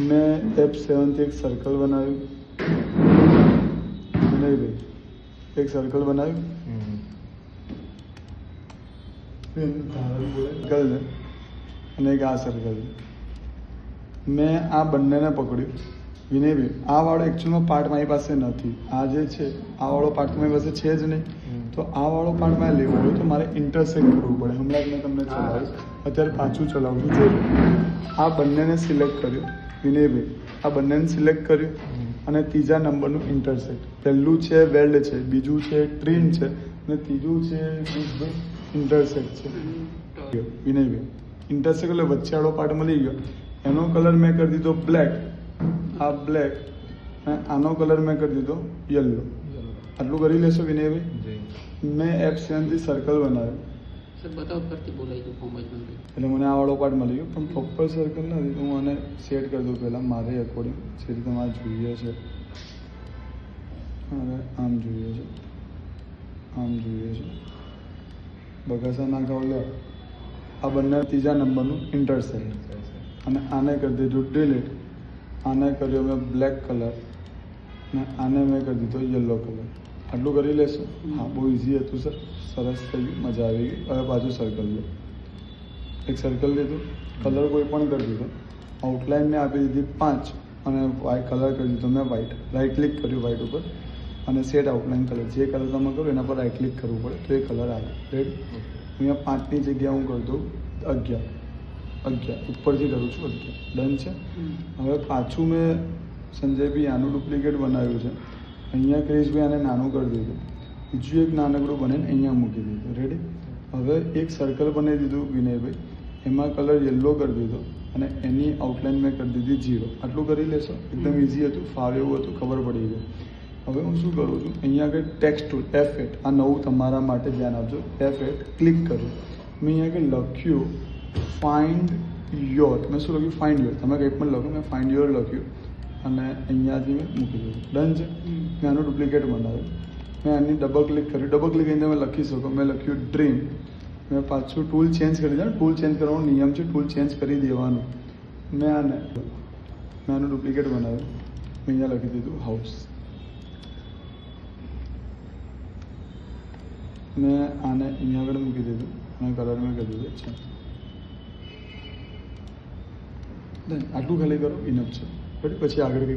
मैं F7 થી એક સર્કલ બનાવ્યું, નહીં ભાઈ, એક સર્કલ બનાવ્યું, સર્કલ છે અને એક આ સર્કલ છે. મેં આ બંનેને પકડ્યું. વિનયભાઈ, આ વાળો એકચ્યુઅલમાં પાર્ટ મારી પાસે નથી. આ જે છે આ વાળો પાર્ટ મારી પાસે છે જ નહીં. તો આ વાળો પાર્ટ મારે લેવો હોય તો મારે ઇન્ટરસેક્ટ કરવું પડે. હમણાં જ મેં તમને ચલાવીશ, અત્યારે પાછું ચલાવું છું. જોઈ આ બંનેને સિલેક્ટ કર્યું વિનયભાઈ, આ બંનેને સિલેક્ટ કર્યું અને ત્રીજા નંબરનું ઇન્ટરસેક્ટ. પહેલું છે વેલ્ડ છે, બીજું છે ટ્રીમ છે અને ત્રીજું છે ઇન્ટરસેક્ટ છે. વિનયભાઈ, ઇન્ટરસેક્ટ એટલે વચ્ચેવાળો પાર્ટ મળી ગયો. એનો કલર મેં કરી દીધો બ્લેક, આ બ્લેક, અને આનો કલર મેં કરી દીધો યલો. આટલું કરી લેશો વિનયભાઈ? મેં F7 થી સર્કલ બનાવ્યો. એટલે મને આ વાળો પાર્ટ મળી ગયો, પણ પ્રોપર સર્કલ નથી તો હું આને સેટ કરી દઉં પહેલાં મારે એકોર્ડિંગ. જે રીતે મારે જોઈએ છે, હવે આમ જોઈએ છે, આમ જોઈએ છે, બગાસા નાખા લે. આ બંને ત્રીજા નંબરનું ઇન્ટરસેક્ટ. અને આને કરી દીધું ડિલીટ, આને કર્યો મેં બ્લેક કલર અને આને મેં કરી દીધો યલો કલર. આટલું કરી લેશો? હા, બહુ ઇઝી હતું સર, સરસ થઈ ગયું, મજા આવી ગઈ. હવે પાછું સર્કલ લો. એક સર્કલ લીધું, કલર કોઈ પણ કરી દીધો, આઉટલાઇન મેં આપી દીધી 5 અને વ્હાઇટ કલર કરી દીધો મેં વ્હાઇટ. રાઇટ ક્લિક કર્યું વ્હાઇટ ઉપર અને સેટ આઉટલાઇન કલર. જે કલર તમે કરો એના પર રાઇટ ક્લિક કરવું પડે તો એ કલર આવે. રેડી? અહીંયા 5ની જગ્યાએ હું કરી દઉં 11, ઉપરથી કરું છું 11. ડન છે? હવે પાછું મેં સંજયભાઈ આનું ડુપ્લિકેટ બનાવ્યું છે. અહીંયા ક્રિશભાઈ આને નાનું કરી દીધું, બીજું એક નાનકડું બનાવીને અહીંયા મૂકી દીધું. રેડી? હવે એક સર્કલ બનાવી દીધું વિનયભાઈ, એમાં કલર યલો કરી દીધો અને એની આઉટલાઇન મેં કરી દીધી 0. આટલું કરી લેશો? એકદમ ઇઝી હતું, ફાવે એવું હતું, ખબર પડી ગઈ. હવે હું શું કરું છું, અહીંયા આગળ ટેક્સ્ટ ટૂલ F8, આ નવું તમારા માટે ધ્યાન આપજો. F8 ક્લિક કર્યું, મેં અહીંયા આગળ લખ્યું ફાઇન્ડ યોર. મેં શું લખ્યું? Find your. તમે કંઈ પણ લખો, મેં ફાઇન્ડ યોર લખ્યું અને અહીંયાથી મેં મૂકી દીધું. ડન છે? મેં આનું ડુપ્લિકેટ બનાવ્યું. મેં આની ડબલ ક્લિક કર્યું. ડબલ ક્લિક કરીને તમે લખી શકો. મેં લખ્યું ડ્રીમ. મેં પાછું ટૂલ ચેન્જ કરી દીધા. ટૂલ ચેન્જ કરવાનો નિયમ છે, ટૂલ ચેન્જ કરી દેવાનું. મેં આનું ડુપ્લિકેટ બનાવ્યું. મેં અહીંયા લખી દીધું હાઉસ. મેં આને અહીંયા આગળ મૂકી દીધું અને કલર મેં કરી દીધું છે. આટલું ખાલી કરો, ઇનફ છે. બટ પછી આગળ